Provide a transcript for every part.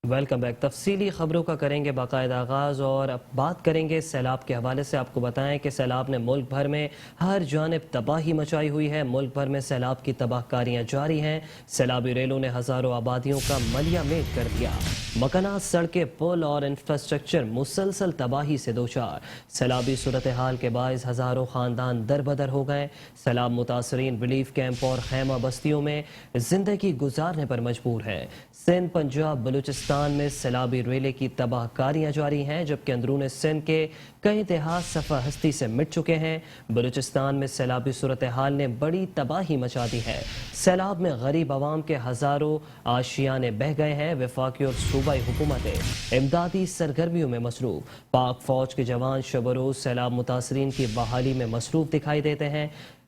Welcome back. تفصیلی خبروں کا کریں گے باقاعدہ آغاز اور اب بات کریں گے سیلاب کے حوالے سے۔ آپ کو بتائیں کہ سیلاب نے ملک بھر میں ہر جانب تباہی مچائی ہوئی ہے۔ ملک بھر میں سیلاب کی تباہ کاریاں جاری ہیں۔ سیلابی ریلوں نے ہزاروں آبادیوں کا ملیہ میٹ کر دیا۔ مکانات، سڑکیں، پل اور انفراسٹرکچر مسلسل تباہی سے دوچار۔ سیلابی صورتحال کے باعث ہزاروں خاندان دربدر ہو گئے۔ سیلاب متاثرین ریلیف کیمپ اور خیمہ بستیوں میں زندگی گزارنے پر مجبور ہیں۔ سندھ، پنجاب، بلوچستان میں سیلابی ریلے کی تباہ کاریاں جاری ہیں، جبکہ اندرون سندھ کے کئی دیہات صفحہ ہستی سے مٹ چکے ہیں۔ بلوچستان میں سیلابی صورتحال نے بڑی تباہی مچا دی ہے۔ سیلاب میں غریب عوام کے ہزاروں آشیانے بہہ گئے ہیں۔ وفاقی اور صوبائی حکومتیں امدادی سرگرمیوں میں مصروف۔ پاک فوج کے جوان شب و روز سیلاب متاثرین کی بحالی میں مصروف دکھائی دیتے ہیں۔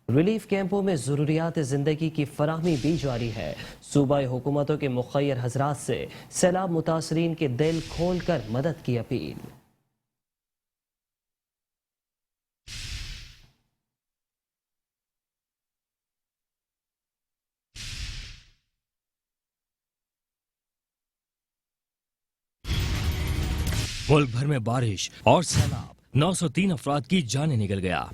ریلیف کیمپوں میں ضروریات زندگی کی فراہمی بھی جاری ہے۔ صوبائی حکومتوں کے مخیر حضرات سے سیلاب متاثرین کے دل کھول کر مدد کی اپیل۔ ملک بھر میں بارش اور سیلاب، 903 افراد کی جانیں نکل گیا،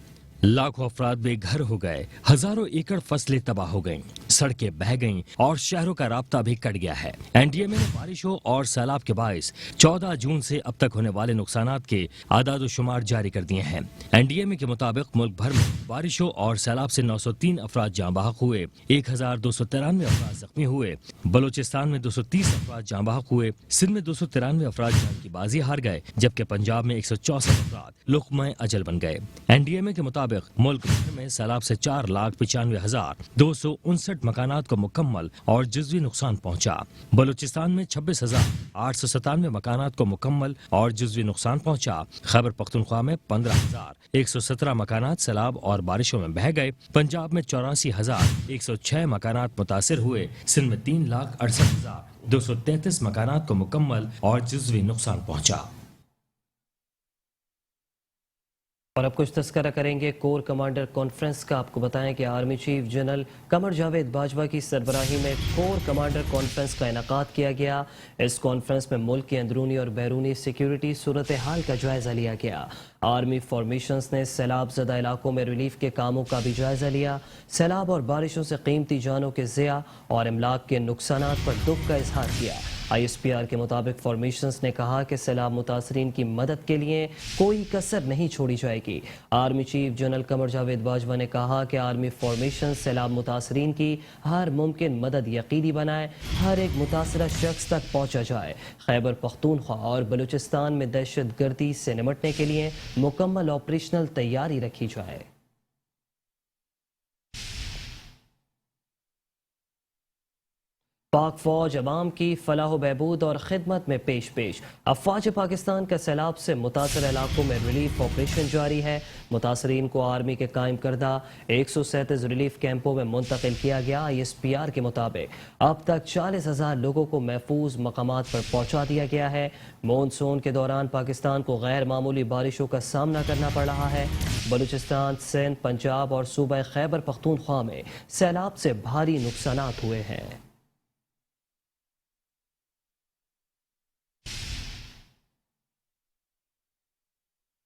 لاکھوں افراد بے گھر ہو گئے، ہزاروں ایکڑ فصلیں تباہ ہو گئیں، سڑکیں بہہ گئیں اور شہروں کا رابطہ بھی کٹ گیا ہے۔ این ڈی ایم اے نے بارشوں اور سیلاب کے باعث 14 جون سے اب تک ہونے والے نقصانات کے اعداد و شمار جاری کر دیے ہیں۔ این ڈی ایم اے کے مطابق ملک بھر میں بارشوں اور سیلاب سے 903 افراد جاں بحق ہوئے، 1293 افراد زخمی ہوئے، بلوچستان میں 230 افراد جاں بحق ہوئے، سندھ میں 293 افراد جان کی بازی ہار گئے، جبکہ پنجاب میں 164 افراد لقمہ اجل بن گئے۔ این ڈی ایم اے کے مطابق ملک بھر میں سیلاب سے 4,95,259 مکانات کو مکمل اور جزوی نقصان پہنچا۔ بلوچستان میں 26,897 مکانات کو مکمل اور جزوی نقصان پہنچا۔ خیبر پختونخوا میں 15,117 مکانات سیلاب اور بارشوں میں بہہ گئے۔ پنجاب میں 84,106 مکانات متاثر ہوئے۔ سندھ میں 3,68,233 مکانات کو مکمل اور جزوی نقصان پہنچا۔ اور اب کچھ تذکرہ کریں گے کور کمانڈر کانفرنس کا۔ آپ کو بتائیں کہ army chief general Qamar Javed Bajwa کی سربراہی میں کور کمانڈر کانفرنس کا انعقاد کیا گیا۔ اس کانفرنس میں ملک کی اندرونی اور بیرونی سیکیورٹی صورتحال کا جائزہ لیا گیا۔ آرمی فارمیشنز نے سیلاب زدہ علاقوں میں ریلیف کے کاموں کا بھی جائزہ لیا۔ سیلاب اور بارشوں سے قیمتی جانوں کے ضیاع اور املاک کے نقصانات پر دکھ کا اظہار کیا۔ آئی ایس پی آر کے مطابق فارمیشنز نے کہا کہ سیلاب متاثرین کی مدد کے لیے کوئی کسر نہیں چھوڑی جائے گی۔ Army chief general Qamar Javed Bajwa نے کہا کہ آرمی فارمیشنز سیلاب متاثرین کی ہر ممکن مدد یقینی بنائے، ہر ایک متاثرہ شخص تک پہنچا جائے۔ خیبر پختونخوا اور بلوچستان میں دہشت گردی سے نمٹنے کے لیے مکمل آپریشنل تیاری رکھی جائے۔ پاک فوج عوام کی فلاح و بہبود اور خدمت میں پیش۔ افواج پاکستان کا سیلاب سے متاثرہ علاقوں میں ریلیف آپریشن جاری ہے۔ متاثرین کو آرمی کے قائم کردہ 137 ریلیف کیمپوں میں منتقل کیا گیا۔ آئی ایس پی آر کے مطابق اب تک 40,000 لوگوں کو محفوظ مقامات پر پہنچا دیا گیا ہے۔ مونسون کے دوران پاکستان کو غیر معمولی بارشوں کا سامنا کرنا پڑ رہا ہے۔ بلوچستان، سندھ، پنجاب اور صوبہ خیبر پختونخوا میں سیلاب سے بھاری نقصانات ہوئے ہیں۔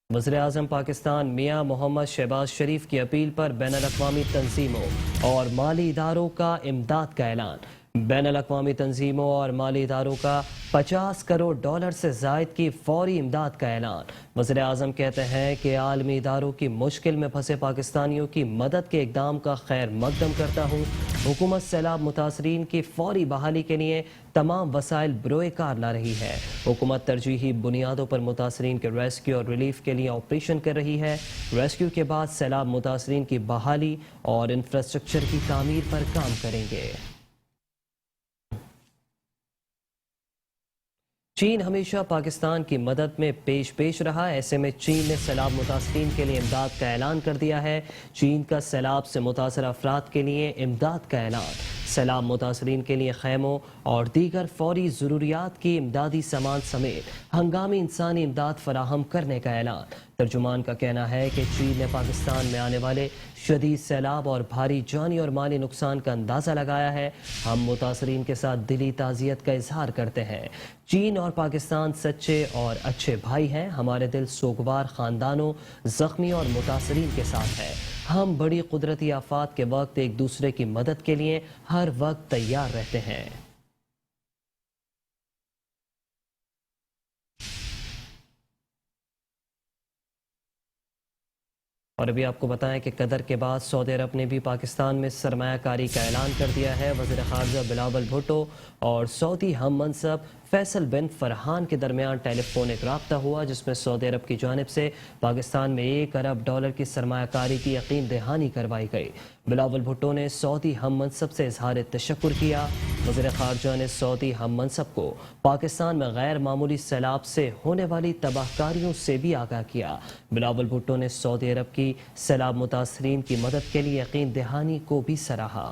وزیراعظم پاکستان میاں محمد شہباز شریف کی اپیل پر بین الاقوامی تنظیموں اور مالی اداروں کا امداد کا اعلان۔ بین الاقوامی تنظیموں اور مالی اداروں کا $50 کروڑ سے زائد کی فوری امداد کا اعلان۔ وزیراعظم کہتے ہیں کہ عالمی اداروں کی مشکل میں پھنسے پاکستانیوں کی مدد کے اقدام کا خیر مقدم کرتا ہوں۔ حکومت سیلاب متاثرین کی فوری بحالی کے لیے تمام وسائل بروئے کار لا رہی ہے۔ حکومت ترجیحی بنیادوں پر متاثرین کے ریسکیو اور ریلیف کے لیے آپریشن کر رہی ہے۔ ریسکیو کے بعد سیلاب متاثرین کی بحالی اور انفراسٹرکچر کی تعمیر پر کام کریں گے۔ چین ہمیشہ پاکستان کی مدد میں پیش رہا۔ ایسے میں چین نے سیلاب متاثرین کے لیے امداد کا اعلان کر دیا ہے۔ چین کا سیلاب سے متاثرہ افراد کے لیے امداد کا اعلان۔ سیلاب متاثرین کے لیے خیموں اور دیگر فوری ضروریات کی امدادی سامان سمیت ہنگامی انسانی امداد فراہم کرنے کا اعلان۔ ترجمان کا کہنا ہے کہ چین نے پاکستان میں آنے والے شدید سیلاب اور بھاری جانی اور مالی نقصان کا اندازہ لگایا ہے۔ ہم متاثرین کے ساتھ دلی تعزیت کا اظہار کرتے ہیں۔ چین اور پاکستان سچے اور اچھے بھائی ہیں۔ ہمارے دل سوگوار خاندانوں، زخمی اور متاثرین کے ساتھ ہے۔ ہم بڑی قدرتی آفات کے وقت ایک دوسرے کی مدد کے لیے ہر وقت تیار رہتے ہیں۔ اور ابھی آپ کو بتائیں کہ قطر کے بعد سعودی عرب نے بھی پاکستان میں سرمایہ کاری کا اعلان کر دیا ہے۔ وزیر خارجہ بلاول بھٹو اور سعودی ہم منصب فیصل بن فرحان کے درمیان ٹیلی فونک رابطہ ہوا، جس میں سعودی عرب کی جانب سے پاکستان میں $1 ارب کی سرمایہ کاری کی یقین دہانی کروائی گئی۔ بلاول بھٹو نے سعودی ہم منصب سے اظہار تشکر کیا۔ وزیر خارجہ نے سعودی ہم منصب کو پاکستان میں غیر معمولی سیلاب سے ہونے والی تباہ کاریوں سے بھی آگاہ کیا۔ بلاول بھٹو نے سعودی عرب کی سیلاب متاثرین کی مدد کے لیے یقین دہانی کو بھی سراہا۔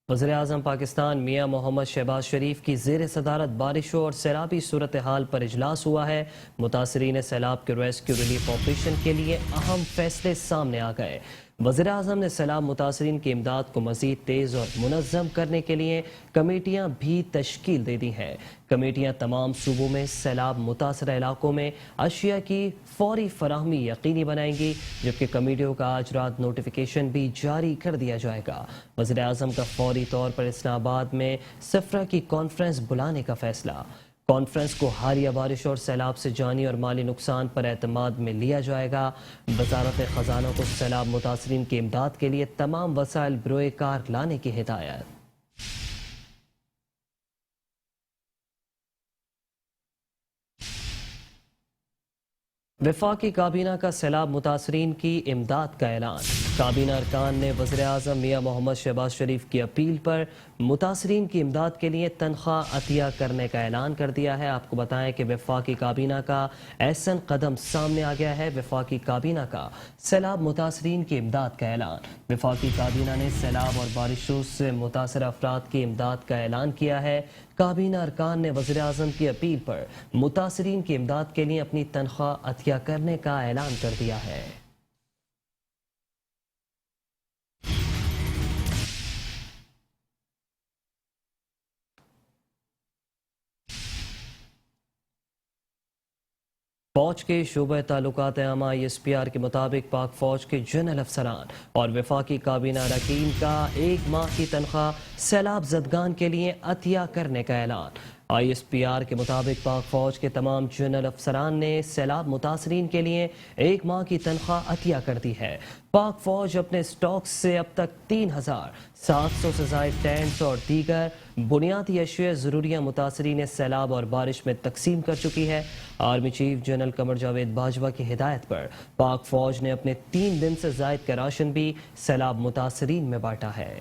وزیراعظم پاکستان میاں محمد شہباز شریف کی زیر صدارت بارشوں اور سیلابی صورتحال پر اجلاس ہوا ہے۔ متاثرین سیلاب کے ریسکیو ریلیف آپریشن کے لیے اہم فیصلے سامنے آ گئے۔ وزیراعظم نے سیلاب متاثرین کی امداد کو مزید تیز اور منظم کرنے کے لیے کمیٹیاں بھی تشکیل دے دی ہیں۔ کمیٹیاں تمام صوبوں میں سیلاب متاثرہ علاقوں میں اشیاء کی فوری فراہمی یقینی بنائیں گی، جبکہ کمیٹیوں کا آج رات نوٹیفیکیشن بھی جاری کر دیا جائے گا۔ وزیراعظم کا فوری طور پر اسلام آباد میں سفرہ کی کانفرنس بلانے کا فیصلہ۔ کانفرنس کو حالیہ بارش اور سیلاب سے جانی اور مالی نقصان پر اعتماد میں لیا جائے گا۔ وزارت خزانہ کو سیلاب متاثرین کی امداد کے لیے تمام وسائل بروئے کار لانے کی ہدایت۔ وفاقی کابینہ کا سیلاب متاثرین کی امداد کا اعلان۔ کابینہ ارکان نے وزیراعظم میاں محمد شہباز شریف کی اپیل پر متاثرین کی امداد کے لیے تنخواہ عطیہ کرنے کا اعلان کر دیا ہے۔ آپ کو بتائیں کہ وفاقی کابینہ کا احسن قدم سامنے آ گیا ہے۔ وفاقی کابینہ کا سیلاب متاثرین کی امداد کا اعلان۔ وفاقی کابینہ نے سیلاب اور بارشوں سے متاثرہ افراد کی امداد کا اعلان کیا ہے۔ کابینہ ارکان نے وزیراعظم کی اپیل پر متاثرین کی امداد کے لیے اپنی تنخواہ عطیہ کرنے کا اعلان کر دیا ہے۔ فوج کے شعبہ تعلقات عامہ ISPR کے مطابق پاک فوج کے جنرل افسران اور وفاقی کابینہ اراکین کا 1 ماہ کی تنخواہ سیلاب زدگان کے لیے عطیہ کرنے کا اعلان۔ ISPR کے مطابق پاک فوج کے تمام جنرل افسران نے سیلاب متاثرین کے لیے 1 ماہ کی تنخواہ عطیہ کر دی ہے۔ پاک فوج اپنے سٹاک سے اب تک 3700 سے زائد ٹینٹس اور دیگر بنیادی اشیاء ضروریہ متاثرین سیلاب اور بارش میں تقسیم کر چکی ہے۔ Army chief general Qamar Javed Bajwa کی ہدایت پر پاک فوج نے اپنے 3 دن سے زائد کا راشن بھی سیلاب متاثرین میں بانٹا ہے۔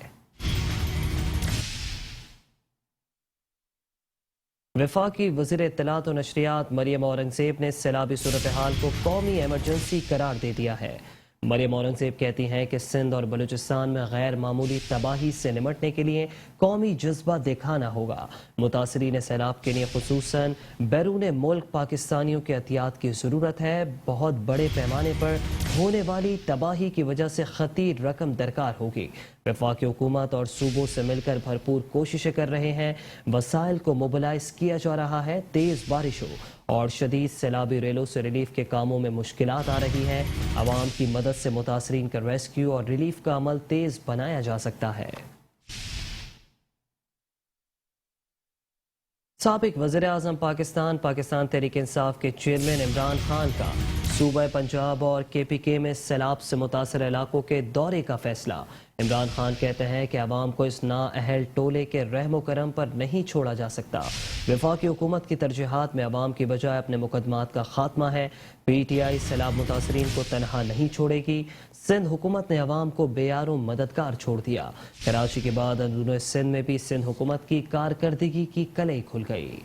وفاقی وزیر اطلاعات و نشریات مریم اورنگزیب نے سیلابی صورتحال کو قومی ایمرجنسی قرار دے دیا ہے۔ مریم اورنگزیب کہتی ہیں کہ سندھ اور بلوچستان میں غیر معمولی تباہی سے نمٹنے کے لیے قومی جذبہ دکھانا ہوگا۔ متاثرین سیلاب کے لیے خصوصاً بیرون ملک پاکستانیوں کے احتیاط کی ضرورت ہے۔ بہت بڑے پیمانے پر ہونے والی تباہی کی وجہ سے خطیر رقم درکار ہوگی۔ وفاقی حکومت اور صوبوں سے مل کر بھرپور کوششیں کر رہے ہیں۔ وسائل کو موبلائز کیا جا رہا ہے۔ تیز بارشوں اور شدید سیلابی ریلوں سے ریلیف کے کاموں میں مشکلات آ رہی ہیں۔ عوام کی مدد سے متاثرین کا ریسکیو اور ریلیف کا عمل تیز بنایا جا سکتا ہے۔ سابق وزیر اعظم پاکستان تحریک انصاف کے چیئرمین عمران خان کا صوبہ پنجاب اور KPK میں سیلاب سے متاثر علاقوں کے دورے کا فیصلہ۔ عمران خان کہتے ہیں کہ عوام کو اس نااہل ٹولے کے رحم و کرم پر نہیں چھوڑا جا سکتا۔ وفاقی حکومت کی ترجیحات میں عوام کی بجائے اپنے مقدمات کا خاتمہ ہے۔ PTI سیلاب متاثرین کو تنہا نہیں چھوڑے گی۔ سندھ حکومت نے عوام کو بے یار و مددگار چھوڑ دیا۔ کراچی کے بعد اندرون سندھ میں بھی سندھ حکومت کی کارکردگی کی کلئی کھل گئی۔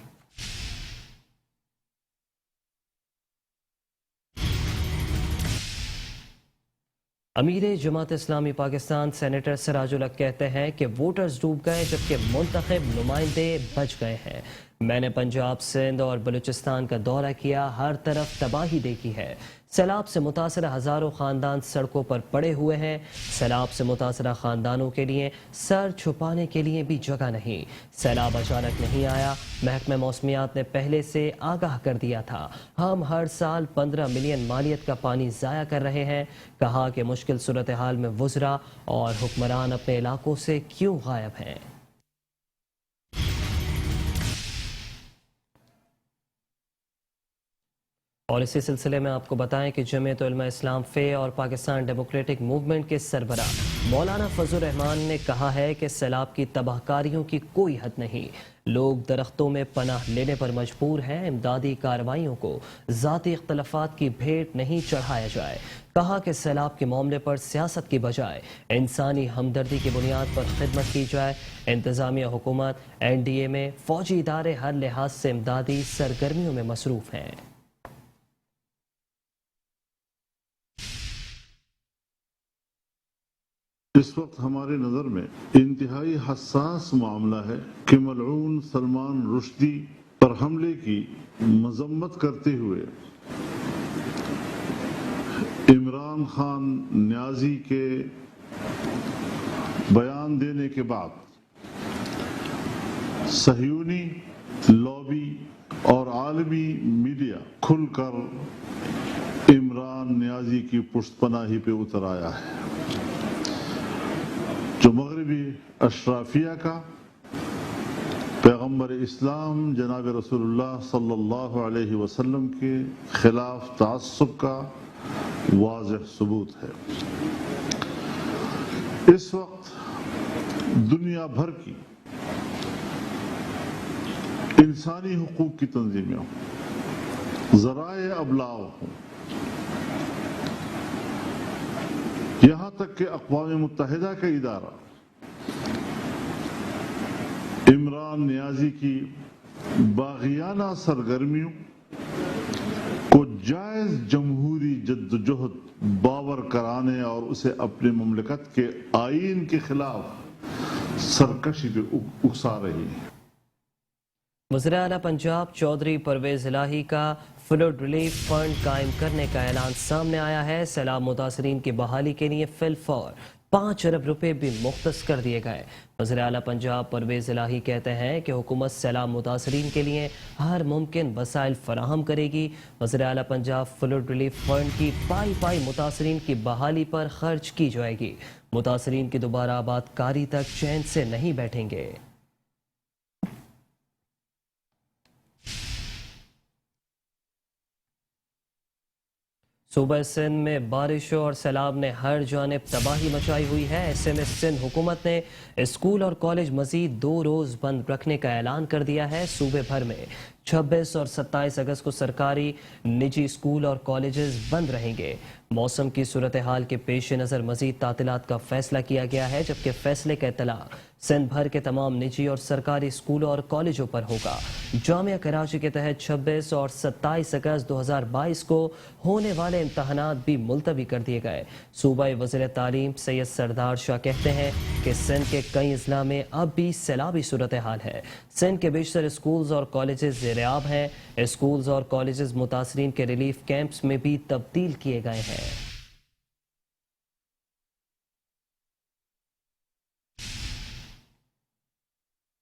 امیر جماعت اسلامی پاکستان سینیٹر سراج الحق کہتے ہیں کہ ووٹرز ڈوب گئے جبکہ منتخب نمائندے بچ گئے ہیں۔ میں نے پنجاب، سندھ اور بلوچستان کا دورہ کیا، ہر طرف تباہی دیکھی ہے۔ سیلاب سے متاثرہ ہزاروں خاندان سڑکوں پر پڑے ہوئے ہیں۔ سیلاب سے متاثرہ خاندانوں کے لیے سر چھپانے کے لیے بھی جگہ نہیں۔ سیلاب اچانک نہیں آیا، محکمہ موسمیات نے پہلے سے آگاہ کر دیا تھا۔ ہم ہر سال 15 ملین مالیت کا پانی ضائع کر رہے ہیں۔ کہا کہ مشکل صورتحال میں وزراء اور حکمران اپنے علاقوں سے کیوں غائب ہیں۔ اور اسی سلسلے میں آپ کو بتائیں کہ جمعیت علماء اسلام فے اور پاکستان ڈیموکریٹک موومنٹ کے سربراہ مولانا فضل الرحمان نے کہا ہے کہ سیلاب کی تباہ کاریوں کی کوئی حد نہیں۔ لوگ درختوں میں پناہ لینے پر مجبور ہیں۔ امدادی کارروائیوں کو ذاتی اختلافات کی بھیٹ نہیں چڑھایا جائے۔ کہا کہ سیلاب کے معاملے پر سیاست کی بجائے انسانی ہمدردی کی بنیاد پر خدمت کی جائے۔ انتظامیہ حکومت NDA میں فوجی ادارے ہر لحاظ سے امدادی سرگرمیوں میں مصروف ہیں۔ اس وقت ہماری نظر میں انتہائی حساس معاملہ ہے کہ ملعون سلمان رشدی پر حملے کی مذمت کرتے ہوئے عمران خان نیازی کے بیان دینے کے بعد صہیونی لابی اور عالمی میڈیا کھل کر عمران نیازی کی پشت پناہی پہ اتر آیا ہے، جو مغربی اشرافیہ کا پیغمبر اسلام جناب رسول اللہ صلی اللہ علیہ وسلم کے خلاف تعصب کا واضح ثبوت ہے۔ اس وقت دنیا بھر کی انسانی حقوق کی تنظیمیں ہوں، ذرائع ابلاغ ہوں، یہاں تک کہ اقوام متحدہ کا ادارہ عمران نیازی کی باغیانہ سرگرمیوں کو جائز جمہوری جدوجہد باور کرانے اور اسے اپنی مملکت کے آئین کے خلاف سرکشی پہ اکسا رہی ہے۔ وزیر اعلیٰ پنجاب چودھری پرویز الہی کا فلڈ ریلیف فنڈ قائم کرنے کا اعلان سامنے آیا ہے۔ سیلاب متاثرین کی بحالی کے لیے فی الفور 5 ارب روپے بھی مختص کر دیے گئے۔ وزیر اعلیٰ پنجاب پرویز الہی کہتے ہیں کہ حکومت سیلاب متاثرین کے لیے ہر ممکن وسائل فراہم کرے گی۔ وزیر اعلیٰ پنجاب فلڈ ریلیف فنڈ کی پائی متاثرین کی بحالی پر خرچ کی جائے گی۔ متاثرین کی دوبارہ آباد کاری تک چین سے نہیں بیٹھیں گے۔ صوبہ سندھ میں بارشوں اور سیلاب نے ہر جانب تباہی مچائی ہوئی ہے۔ ایسے میں سندھ حکومت نے اسکول اور کالج مزید 2 روز بند رکھنے کا اعلان کر دیا ہے۔ صوبے بھر میں 26 اور 27 اگست کو سرکاری، نجی اسکول اور کالجز بند رہیں گے۔ موسم کی صورتحال کے پیش نظر مزید تعطیلات کا فیصلہ کیا گیا ہے، جبکہ فیصلے کا اطلاق سندھ بھر کے تمام نجی اور سرکاری اسکولوں اور کالجوں پر ہوگا۔ جامعہ کراچی کے تحت 26 اور 27 اگست 2022 کو ہونے والے امتحانات بھی ملتوی کر دیے گئے۔ صوبائی وزیر تعلیم سید سردار شاہ کہتے ہیں کہ سندھ کے کئی اضلاع میں اب بھی سیلابی صورتحال ہے۔ سندھ کے بیشتر اسکولز اور کالجز زیر آب ہیں۔ اسکولز اور کالجز متاثرین کے ریلیف کیمپس میں بھی تبدیل کیے گئے ہیں۔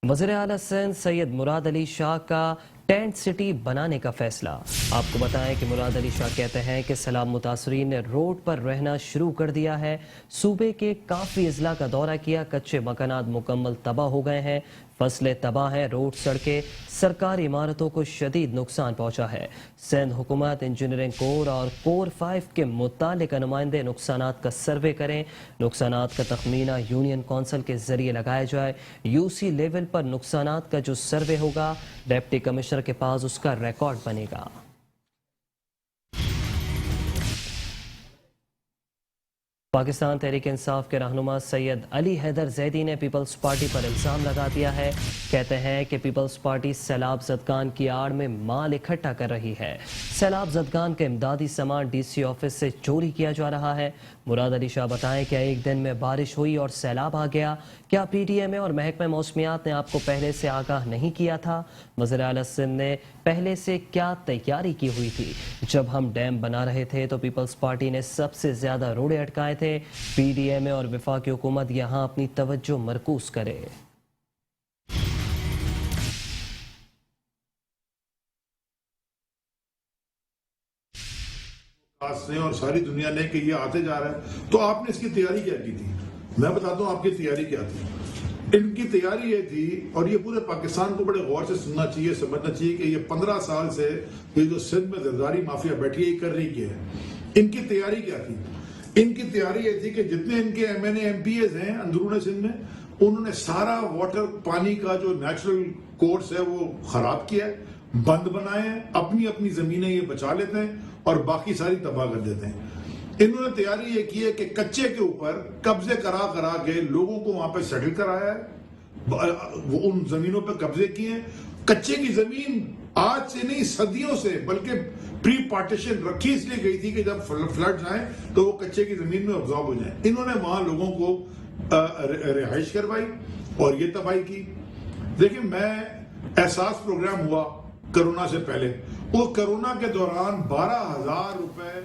وزیر اعلیٰ سندھ سید مراد علی شاہ کا ٹینٹ سٹی بنانے کا فیصلہ۔ آپ کو بتائیں کہ مراد علی شاہ کہتے ہیں کہ سیلاب متاثرین نے روڈ پر رہنا شروع کر دیا ہے۔ صوبے کے کافی اضلاع کا دورہ کیا، کچے مکانات مکمل تباہ ہو گئے ہیں، فصلیں تباہ ہیں، روڈ، سڑکیں، سرکاری عمارتوں کو شدید نقصان پہنچا ہے۔ سندھ حکومت، انجینئرنگ کور اور کور 5 کے متعلقہ نمائندے نقصانات کا سروے کریں۔ نقصانات کا تخمینہ یونین کونسل کے ذریعے لگایا جائے۔ UC لیول پر نقصانات کا جو سروے ہوگا، ڈپٹی کمشنر کے پاس اس کا ریکارڈ بنے گا۔ پاکستان تحریک انصاف کے رہنما سید علی حیدر زیدی نے پیپلز پارٹی پر الزام لگا دیا ہے. کہتے ہیں کہ پیپلز پارٹی سیلاب زدگان کی آڑ میں مال اکٹھا کر رہی ہے. سیلاب زدگان کا امدادی سامان ڈی سی آفس سے چوری کیا جا رہا ہے. مراد علی شاہ بتائیں کہ ایک دن میں بارش ہوئی اور سیلاب آ گیا. کیا پی ٹی ایم اے اور محکمہ موسمیات نے آپ کو پہلے سے آگاہ نہیں کیا تھا؟ وزیر اعلیٰ سندھ نے پہلے سے کیا تیاری کی ہوئی تھی؟ جب ہم ڈیم بنا رہے تھے تو پیپلز پارٹی نے سب سے زیادہ روڑے اٹکائے تھے. پی ڈی ایم اے اور وفاقی حکومت یہاں اپنی توجہ مرکوز کرے. اور ساری دنیا نے کہ یہ آتے جا رہا ہے تو آپ نے اس کی تیاری کیا کی تھی؟ میں بتاتا ہوں آپ کی تیاری کیا تھی. ان کی تیاری یہ تھی, اور یہ پورے پاکستان کو بڑے غور سے سننا چاہیے, سمجھنا چاہیے کہ یہ 15 سال سے یہ جو سندھ میں زرداری مافیا بیٹھی ہے یہ کر رہی کیا ہے. ان کی تیاری کیا تھی؟ ان کی تیاری یہ تھی کہ جتنے ان کے M N A M P As ہیں اندرون سندھ میں, انہوں نے سارا واٹر پانی کا جو نیچرل کورس ہے وہ خراب کیا ہے, بند بنائے ہیں, اپنی اپنی زمینیں یہ بچا لیتے ہیں اور باقی ساری تباہ کر دیتے ہیں. انہوں نے تیاری یہ کی ہے کہ کچے کے اوپر قبضے کرا کے لوگوں کو وہاں پہ سیٹل کرایا ہے, ان زمینوں پہ قبضے کیے ہیں. کچے کی زمین آج سے نہیں صدیوں سے بلکہ پری پارٹیشن رکھی اس لیے گئی تھی کہ جب فلڈ آئیں تو وہ کچے کی زمین میں ابزارب ہو جائیں. انہوں نے وہاں لوگوں کو رہائش کروائی اور یہ تباہی کی. دیکھیں, میں احساس پروگرام ہوا کرونا سے پہلے, وہ کرونا کے دوران 12,000 روپے.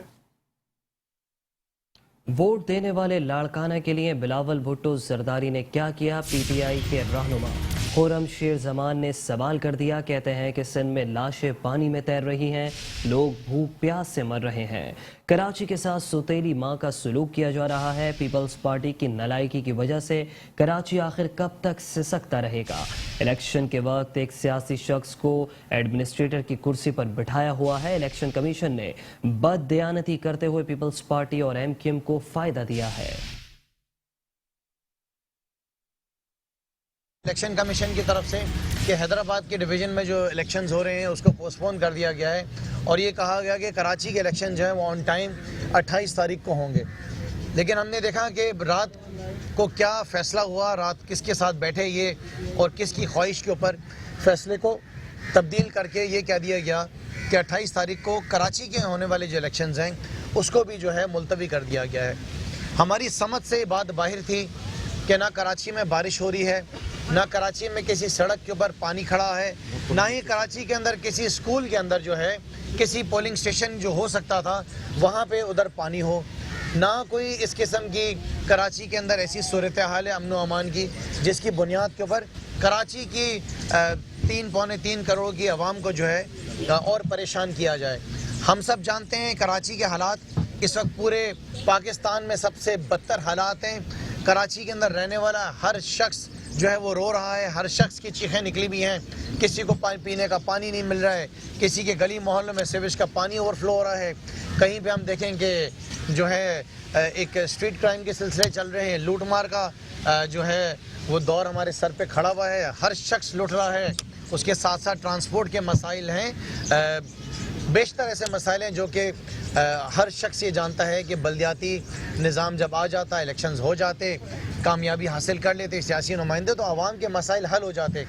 ووٹ دینے والے لاڑکانہ کے لیے بلاول بھٹو زرداری نے کیا کیا؟ پی ٹی آئی کے رہنما خورم شیر زمان نے سوال کر دیا. کہتے ہیں کہ سندھ میں لاشیں پانی میں تیر رہی ہیں, لوگ بھوک پیاس سے مر رہے ہیں. کراچی کے ساتھ سوتیلی ماں کا سلوک کیا جا رہا ہے. پیپلز پارٹی کی نالائکی کی وجہ سے کراچی آخر کب تک سسکتا رہے گا؟ الیکشن کے وقت ایک سیاسی شخص کو ایڈمنسٹریٹر کی کرسی پر بٹھایا ہوا ہے. الیکشن کمیشن نے بد دیانتی کرتے ہوئے پیپلز پارٹی اور ایم کیو ایم کو فائدہ دیا ہے. الیکشن کمیشن کی طرف سے کہ حیدرآباد کے ڈویژن میں جو الیکشنز ہو رہے ہیں اس کو پوسٹ پون کر دیا گیا ہے, اور یہ کہا گیا کہ کراچی کے الیکشن جو ہیں وہ آن ٹائم 28 تاریخ کو ہوں گے. لیکن ہم نے دیکھا کہ رات کو کیا فیصلہ ہوا, رات کس کے ساتھ بیٹھے یہ, اور کس کی خواہش کے اوپر فیصلے کو تبدیل کر کے یہ کہہ دیا گیا کہ 28 تاریخ کو کراچی کے ہونے والے جو الیکشنز ہیں اس کو بھی جو ہے ملتوی کر دیا گیا ہے. ہماری سمجھ سے یہ بات باہر تھی کہ نہ کراچی میں بارش ہو رہی ہے, نہ کراچی میں کسی سڑک کے اوپر پانی کھڑا ہے, نہ ہی کراچی کے اندر کسی اسکول کے اندر جو ہے کسی پولنگ سٹیشن جو ہو سکتا تھا وہاں پہ ادھر پانی ہو, نہ کوئی اس قسم کی کراچی کے اندر ایسی صورتحال ہے امن و امان کی جس کی بنیاد کے اوپر کراچی کی 3.3 کروڑ کی عوام کو جو ہے اور پریشان کیا جائے. ہم سب جانتے ہیں کراچی کے حالات اس وقت پورے پاکستان میں سب سے بدتر حالات ہیں. کراچی کے اندر رہنے والا ہر شخص جو ہے وہ رو رہا ہے, ہر شخص کی چیخیں نکلی بھی ہیں. کسی کو پینے کا پانی نہیں مل رہا ہے, کسی کے گلی محلوں میں سیویج کا پانی اوور فلو ہو رہا ہے. کہیں پہ ہم دیکھیں کہ جو ہے ایک اسٹریٹ کرائم کے سلسلے چل رہے ہیں, لوٹ مار کا جو ہے وہ دور ہمارے سر پہ کھڑا ہوا ہے, ہر شخص لوٹ رہا ہے. اس کے ساتھ ساتھ ٹرانسپورٹ کے مسائل ہیں, بیشتر ایسے مسائل ہیں جو کہ ہر شخص یہ جانتا ہے کہ بلدیاتی نظام جب آ جاتا ہے, الیکشنز ہو جاتے, کامیابی حاصل کر لیتے سیاسی نمائندے, تو عوام کے مسائل حل ہو جاتے.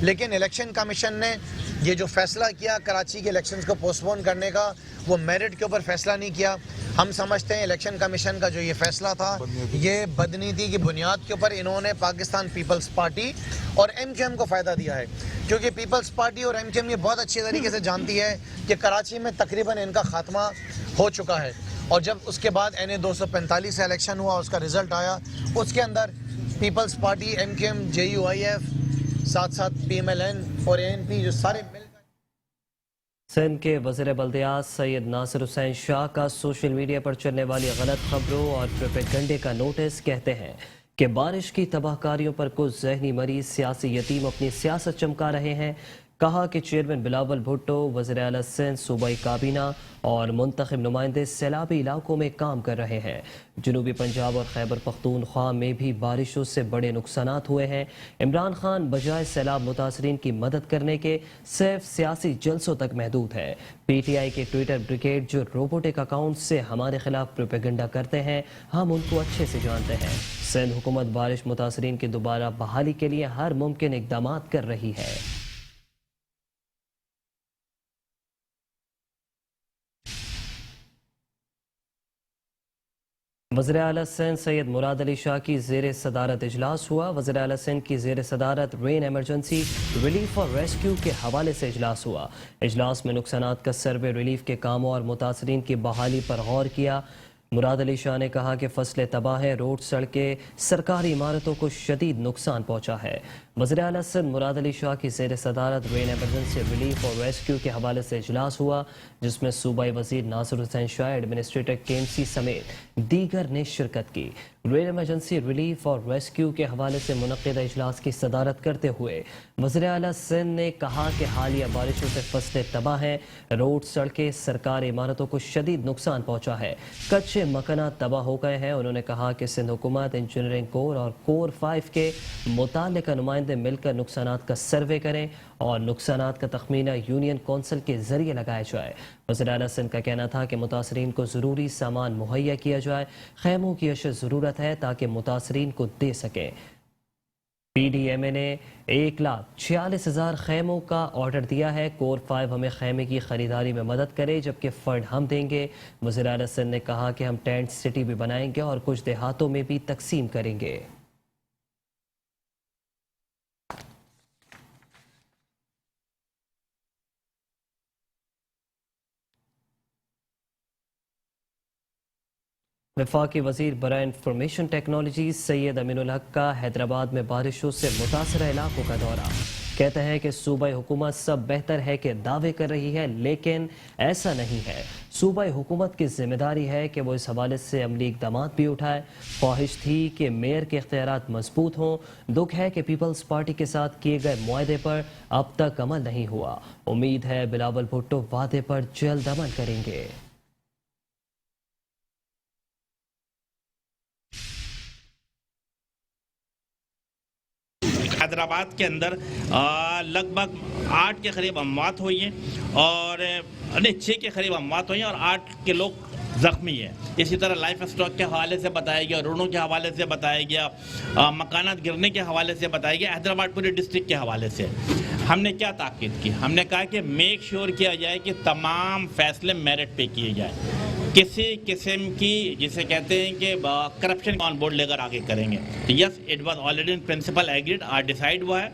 لیکن الیکشن کمیشن نے یہ جو فیصلہ کیا کراچی کے الیکشنز کو پوسٹ پون کرنے کا, وہ میرٹ کے اوپر فیصلہ نہیں کیا. ہم سمجھتے ہیں الیکشن کمیشن کا جو یہ فیصلہ تھا یہ بدنیتی کی بنیاد کے اوپر انہوں نے پاکستان پیپلز پارٹی اور ایم کیو ایم کو فائدہ دیا ہے, کیونکہ پیپلز پارٹی اور ایم کیو ایم یہ بہت اچھے طریقے سے جانتی ہے کہ کراچی میں تقریباً ان کا خاتمہ ہو چکا ہے. اور جب اس کے بعد این اے 245 سے الیکشن ہوا, اس کا رزلٹ آیا, اس کے اندر Peoples Party, M Q M, J U I F, ساتھ ساتھ پی ایم ایل این اور اے این پی جو سارے مل. سندھ کے وزیر بلدیات سید ناصر حسین شاہ کا سوشل میڈیا پر چلنے والی غلط خبروں اور پروپیگنڈے کا نوٹس. کہتے ہیں کہ بارش کی تباہ کاریوں پر کچھ ذہنی مریض سیاسی یتیم اپنی سیاست چمکا رہے ہیں. کہا کہ چیئرمین بلاول بھٹو، وزیر اعلیٰ سندھ، صوبائی کابینہ اور منتخب نمائندے سیلابی علاقوں میں کام کر رہے ہیں۔ جنوبی پنجاب اور خیبر پختونخوا میں بھی بارشوں سے بڑے نقصانات ہوئے ہیں۔ عمران خان بجائے سیلاب متاثرین کی مدد کرنے کے صرف سیاسی جلسوں تک محدود ہے۔ پی ٹی آئی کے ٹویٹر بریگیڈ جو روبوٹک اکاؤنٹ سے ہمارے خلاف پروپیگنڈا کرتے ہیں، ہم ان کو اچھے سے جانتے ہیں۔ سندھ حکومت بارش متاثرین کی دوبارہ بحالی کے لیے ہر ممکن اقدامات کر رہی ہے۔ وزیر اعلیٰ سندھ سید مراد علی شاہ کی زیر صدارت اجلاس ہوا۔ وزیر اعلیٰ سندھ کی زیر صدارت رین ایمرجنسی ریلیف اور ریسکیو کے حوالے سے اجلاس ہوا۔ اجلاس میں نقصانات کا سروے، ریلیف کے کاموں اور متاثرین کی بحالی پر غور کیا۔ مراد علی شاہ نے کہا کہ فصلیں تباہ ہیں، روڈ، سڑکیں، سرکاری عمارتوں کو شدید نقصان پہنچا ہے۔ وزیر اعلیٰ سندھ مراد علی شاہ کی زیر صدارت رین ایمرجنسی ریلیف اور ریسکیو کے حوالے سے اجلاس ہوا، جس میں صوبائی وزیر ناصر حسین شاہ، ایڈمنسٹریٹر KMC سمیت دیگر نے شرکت کی۔ رین ایمرجنسی ریلیف اور ریسکیو کے حوالے سے منعقدہ اجلاس کی صدارت کرتے ہوئے وزیر اعلیٰ سندھ نے کہا کہ حالیہ بارشوں سے فصلیں تباہ ہیں، روڈ، سڑکیں، سرکاری عمارتوں کو شدید نقصان پہنچا ہے، کچے مکانات تباہ ہو گئے ہیں۔ انہوں نے کہا کہ سندھ حکومت، انجینئرنگ کور اور کور 5 کے متعلقہ نمائندے مل کر نقصانات کا سروے کریں اور نقصانات کا تخمینہ یونین کونسل کے ذریعے لگایا جائے۔ وزیر اعلیٰ سندھ کا کہنا تھا کہ متاثرین کو ضروری سامان مہیا کیا جائے، خیموں کی اشد ضرورت ہے تاکہ متاثرین کو دے سکیں۔ PDMA نے 1,46,000 خیموں کا آرڈر دیا ہے۔ کور 5 ہمیں خیمے کی خریداری میں مدد کرے جبکہ فنڈ ہم دیں گے۔ وزیر اعلیٰ سندھ نے کہا کہ ہم ٹینٹ سٹی بھی بنائیں گے اور کچھ دیہاتوں میں بھی تقسیم کریں گے۔ وفاقی وزیر برائے انفارمیشن ٹیکنالوجی سید امین الحق کا حیدرآباد میں بارشوں سے متاثرہ علاقوں کا دورہ۔ کہتے ہیں کہ صوبائی حکومت سب بہتر ہے کہ دعوے کر رہی ہے، لیکن ایسا نہیں ہے۔ صوبائی حکومت کی ذمہ داری ہے کہ وہ اس حوالے سے عملی اقدامات بھی اٹھائے۔ خواہش تھی کہ میئر کے اختیارات مضبوط ہوں۔ دکھ ہے کہ پیپلز پارٹی کے ساتھ کیے گئے معاہدے پر اب تک عمل نہیں ہوا۔ امید ہے بلاول بھٹو وعدے پر جلد عمل کریں گے۔ حیدرآباد کے اندر لگ بھگ 8 کے قریب اموات ہوئی ہیں اور 6 کے قریب اموات ہوئی ہیں اور 8 کے لوگ زخمی ہیں۔ اسی طرح لائف اسٹاک کے حوالے سے بتایا گیا، روڈوں کے حوالے سے بتایا گیا، مکانات گرنے کے حوالے سے بتایا گیا، حیدرآباد پوری ڈسٹرکٹ کے حوالے سے ہم نے کیا تاکید کی؟ ہم نے کہا کہ میک شیور کیا جائے کہ تمام فیصلے میرٹ پہ کیے جائیں، کسی قسم کی جسے کہتے ہیں کہ کرپشن آن بورڈ لے کر آگے کریں گے۔ Yes, it was already in principle agreed اور ڈیسائیڈ ہوا ہے۔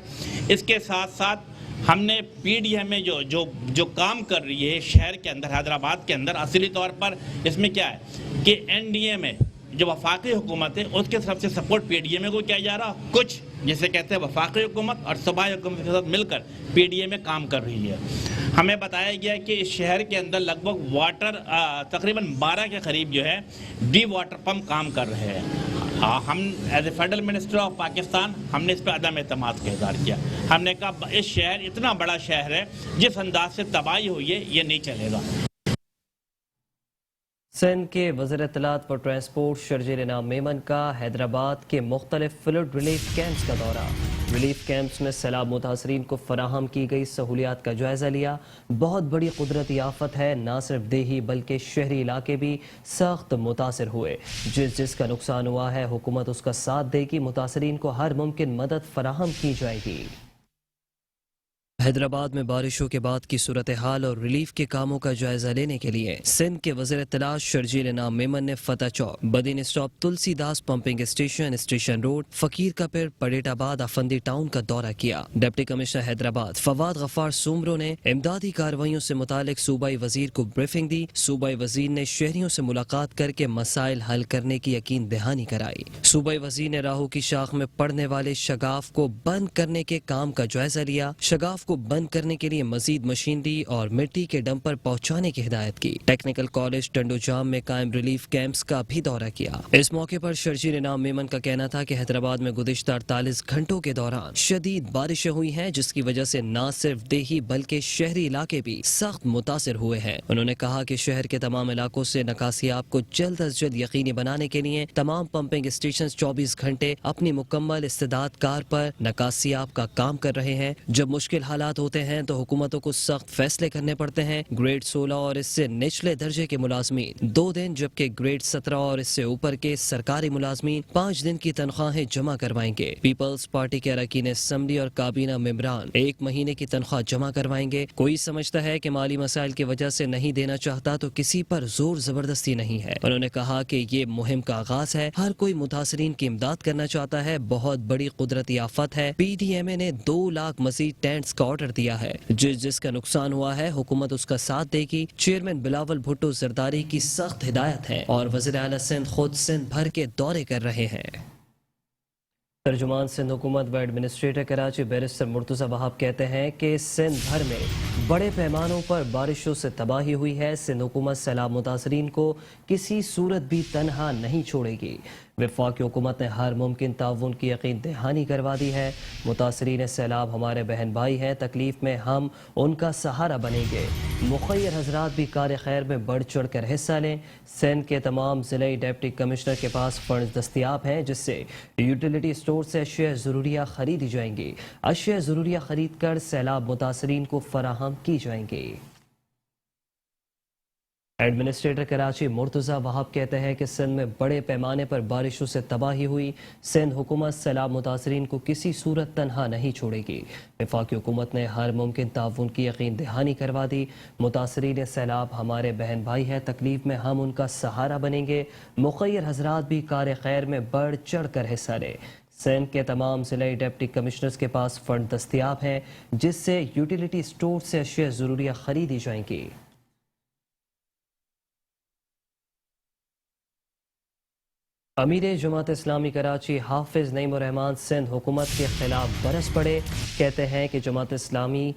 اس کے ساتھ ساتھ ہم نے PDM میں جو کام کر رہی ہے شہر کے اندر، حیدرآباد کے اندر، اصلی طور پر اس میں کیا ہے کہ NDA میں جو وفاقی حکومت ہے اس کے طرف سے سپورٹ PDMA کو کیا جا رہا، کچھ جسے کہتے ہیں وفاقی حکومت اور صوبائی حکومت کے ساتھ مل کر PDMA کام کر رہی ہے۔ ہمیں بتایا گیا کہ اس شہر کے اندر لگ بھگ واٹر تقریباً 12 کے قریب جو ہے ڈی واٹر پمپ کام کر رہے ہیں۔ ہم as a federal minister of Pakistan ہم نے اس پہ عدم اعتماد کا اظہار کیا۔ ہم نے کہا اس شہر اتنا بڑا شہر ہے، جس انداز سے تباہی ہوئی ہے یہ نہیں چلے گا۔ سندھ کے وزیر اطلاعات و ٹرانسپورٹ شرجیل انعام میمن کا حیدرآباد کے مختلف فلڈ ریلیف کیمپس کا دورہ۔ ریلیف کیمپس میں سیلاب متاثرین کو فراہم کی گئی سہولیات کا جائزہ لیا۔ بہت بڑی قدرتی آفت ہے، نہ صرف دیہی بلکہ شہری علاقے بھی سخت متاثر ہوئے۔ جس کا نقصان ہوا ہے حکومت اس کا ساتھ دے گی، متاثرین کو ہر ممکن مدد فراہم کی جائے گی۔ حیدرآباد میں بارشوں کے بعد کی صورتحال اور ریلیف کے کاموں کا جائزہ لینے کے لیے سندھ کے وزیر اطلاعات شرجیل انعام میمن نے فتح چوک، بدین اسٹاپ، تلسی داس پمپنگ اسٹیشن روڈ، فقیر کا پیر، پریٹ آباد، افندی ٹاؤن کا دورہ کیا۔ ڈپٹی کمشنر حیدرآباد فواد غفار سومرو نے امدادی کارروائیوں سے متعلق صوبائی وزیر کو بریفنگ دی۔ صوبائی وزیر نے شہریوں سے ملاقات کر کے مسائل حل کرنے کی یقین دہانی کرائی۔ صوبائی وزیر نے راہو کی شاخ میں پڑنے والے شگاف کو بند کرنے کے کام کا جائزہ لیا۔ شگاف کو کو بند کرنے کے لیے مزید مشینری اور مٹی کے ڈمپر پہنچانے کی ہدایت کی۔ ٹیکنیکل کالج ٹنڈو جام میں قائم ریلیف کیمپس کا بھی دورہ کیا۔ اس موقع پر شرجیل انعام میمن کا کہنا تھا کہ حیدرآباد میں گزشتہ 48 گھنٹوں کے دوران شدید بارشیں ہوئی ہیں، جس کی وجہ سے نہ صرف دیہی بلکہ شہری علاقے بھی سخت متاثر ہوئے ہیں۔ انہوں نے کہا کہ شہر کے تمام علاقوں سے نکاسی آب کو جلد از جلد یقینی بنانے کے لیے تمام پمپنگ اسٹیشن 24 گھنٹے اپنی مکمل استعداد کار پر نکاسی آب کا کام کر رہے ہیں۔ جب مشکل حالات ہوتے ہیں تو حکومتوں کو سخت فیصلے کرنے پڑتے ہیں۔ گریڈ 16 اور اس سے نچلے درجے کے ملازمین 2 دن، جبکہ گریڈ 17 اور اس سے اوپر کے سرکاری ملازمین 5 دن کی تنخواہیں جمع کروائیں گے۔ پیپلز پارٹی کے اراکین اسمبلی اور کابینہ ممبران 1 مہینے کی تنخواہ جمع کروائیں گے۔ کوئی سمجھتا ہے کہ مالی مسائل کی وجہ سے نہیں دینا چاہتا تو کسی پر زور زبردستی نہیں ہے۔ انہوں نے کہا کہ یہ مہم کا آغاز ہے، ہر کوئی متاثرین کی امداد کرنا چاہتا ہے۔ بہت بڑی قدرتی آفت ہے۔ پی ڈی ایم اے نے 2 لاکھ مزید ٹینٹس کا آرڈر دیا ہے۔ جس کا نقصان ہوا ہے حکومت اس کا ساتھ دے گی۔ چیئرمین بلاول بھٹو زرداری کی سخت ہدایت ہے اور وزیر اعلیٰ سندھ خود سندھ بھر کے دورے کر رہے ہیں۔ ترجمان سندھ حکومت و ایڈمنسٹریٹر کراچی بیرسٹر مرتضی وہاب کہتے ہیں کہ سندھ بھر میں بڑے پیمانوں پر بارشوں سے تباہی ہوئی ہے۔ سندھ حکومت سیلاب متاثرین کو کسی صورت بھی تنہا نہیں چھوڑے گی۔ وفاقی حکومت نے ہر ممکن تعاون کی یقین دہانی کروا دی ہے۔ متاثرین سیلاب ہمارے بہن بھائی ہیں، تکلیف میں ہم ان کا سہارا بنیں گے۔ مخیر حضرات بھی کار خیر میں بڑھ چڑھ کر حصہ لیں۔ سندھ کے تمام ضلعی ڈپٹی کمشنر کے پاس فنڈز دستیاب ہیں، جس سے یوٹیلیٹی اسٹور سے اشیاء ضروریہ خریدی جائیں گی۔ اشیاء ضروریہ خرید کر سیلاب متاثرین کو فراہم کی جائیں گی۔ ایڈمنسٹریٹر کراچی مرتضی وہاب کہتے ہیں کہ سندھ میں بڑے پیمانے پر بارشوں سے تباہی ہوئی۔ سندھ حکومت سیلاب متاثرین کو کسی صورت تنہا نہیں چھوڑے گی۔ وفاقی حکومت نے ہر ممکن تعاون کی یقین دہانی کروا دی۔ متاثرین سیلاب ہمارے بہن بھائی ہیں، تکلیف میں ہم ان کا سہارا بنیں گے۔ مخیر حضرات بھی کار خیر میں بڑھ چڑھ کر حصہ لیں۔ سندھ کے تمام ضلعی ڈپٹی کمشنرز کے پاس فنڈ دستیاب ہیں، جس سے یوٹیلیٹی اسٹور سے اشیاء ضروریہ خریدی جائیں گی۔ امیر جماعت اسلامی کراچی حافظ نعیم الرحمان سندھ حکومت کے خلاف برس پڑے۔ کہتے ہیں کہ جماعت اسلامی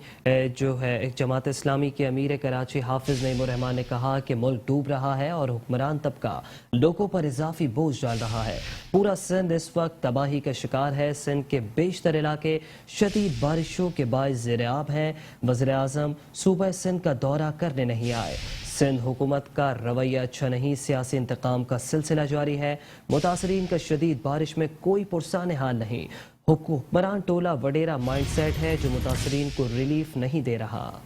کے امیر کراچی حافظ نعیم الرحمان نے کہا کہ ملک ڈوب رہا ہے اور حکمران طبقہ لوگوں پر اضافی بوجھ ڈال رہا ہے۔ پورا سندھ اس وقت تباہی کا شکار ہے۔ سندھ کے بیشتر علاقے شدید بارشوں کے باعث زیر آب ہیں۔ وزیر اعظم صوبہ سندھ کا دورہ کرنے نہیں آئے۔ سندھ حکومت کا رویہ اچھا نہیں، سیاسی انتقام کا سلسلہ جاری ہے۔ متاثرین کا شدید بارش میں کوئی پرسان حال نہیں۔ حکمران ٹولہ وڈیرا مائنڈ سیٹ ہے جو متاثرین کو ریلیف نہیں دے رہا۔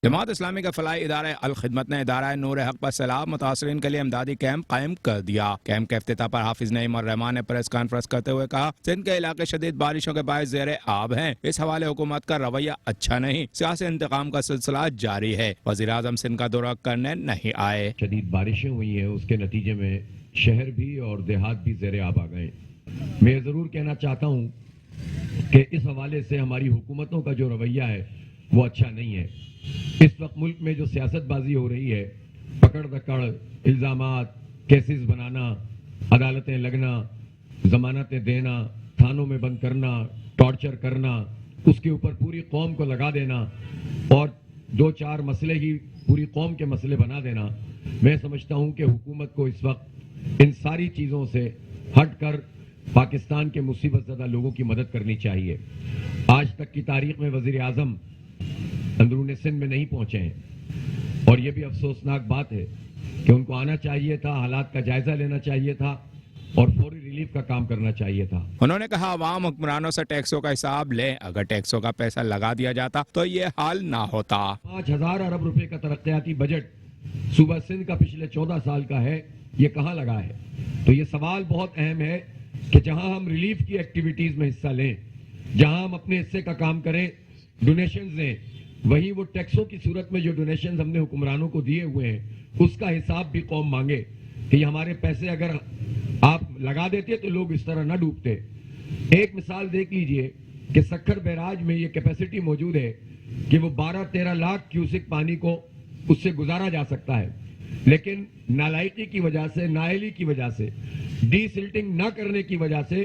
جماعت اسلامی کا فلاحی ادارہ الخدمت نے ادارہ نور حق پر سیلاب متاثرین کے لیے امدادی کیمپ قائم کر دیا۔ کیمپ کے افتتاح پر حافظ نعیم الرحمان نے پریس کانفرنس کرتے ہوئے کہا سندھ کے علاقے شدید بارشوں کے باعث زیر آب ہیں۔ اس حوالے حکومت کا رویہ اچھا نہیں، سیاسی انتقام کا سلسلہ جاری ہے۔ وزیر اعظم سندھ کا دورہ کرنے نہیں آئے۔ شدید بارشیں ہوئی ہیں، اس کے نتیجے میں شہر بھی اور دیہات بھی زیر آب آ گئے۔ میں ضرور کہنا چاہتا ہوں کہ اس حوالے سے ہماری حکومتوں کا جو رویہ ہے وہ اچھا نہیں ہے۔ اس وقت ملک میں جو سیاست بازی ہو رہی ہے، پکڑ دکڑ، الزامات، کیسز بنانا، عدالتیں لگنا، ضمانتیں دینا، تھانوں میں بند کرنا، ٹارچر کرنا، اس کے اوپر پوری قوم کو لگا دینا اور 2-4 مسئلے ہی پوری قوم کے مسئلے بنا دینا، میں سمجھتا ہوں کہ حکومت کو اس وقت ان ساری چیزوں سے ہٹ کر پاکستان کے مصیبت زدہ لوگوں کی مدد کرنی چاہیے۔ آج تک کی تاریخ میں وزیر اعظم اندرون سندھ میں نہیں پہنچے ہیں اور یہ بھی افسوسناک بات ہے کہ ان کو آنا چاہیے تھا، حالات کا جائزہ لینا چاہیے تھا اور فوری ریلیف کا کام کرنا چاہیے تھا۔ انہوں نے کہا عوام حکمرانوں سے ٹیکسوں کا حساب لیں، اگر ٹیکسوں کا پیسہ لگا دیا جاتا تو یہ حال نہ ہوتا۔ 5000 ارب روپے کا ترقیاتی بجٹ صوبہ سندھ کا پچھلے 14 سال کا ہے، یہ کہاں لگا ہے؟ تو یہ سوال بہت اہم ہے کہ جہاں ہم ریلیف کی ایکٹیویٹیز میں حصہ لیں، جہاں ہم اپنے حصے کا کام کریں، ڈونیشنز دیں، وہی وہ ٹیکسوں کی صورت میں جو ڈونیشنز ہم نے حکمرانوں کو دیے ہوئے ہیں اس کا حساب بھی قوم مانگے کہ یہ ہمارے پیسے اگر آپ لگا دیتے تو لوگ اس طرح نہ ڈوبتے۔ ایک مثال دیکھ لیجئے کہ سکھر بیراج میں یہ کیپیسٹی موجود ہے کہ وہ 12-13 لاکھ کیوسک پانی کو اس سے گزارا جا سکتا ہے، لیکن نالائقی کی وجہ سے، نااہلی کی وجہ سے، ڈی سلٹنگ نہ کرنے کی وجہ سے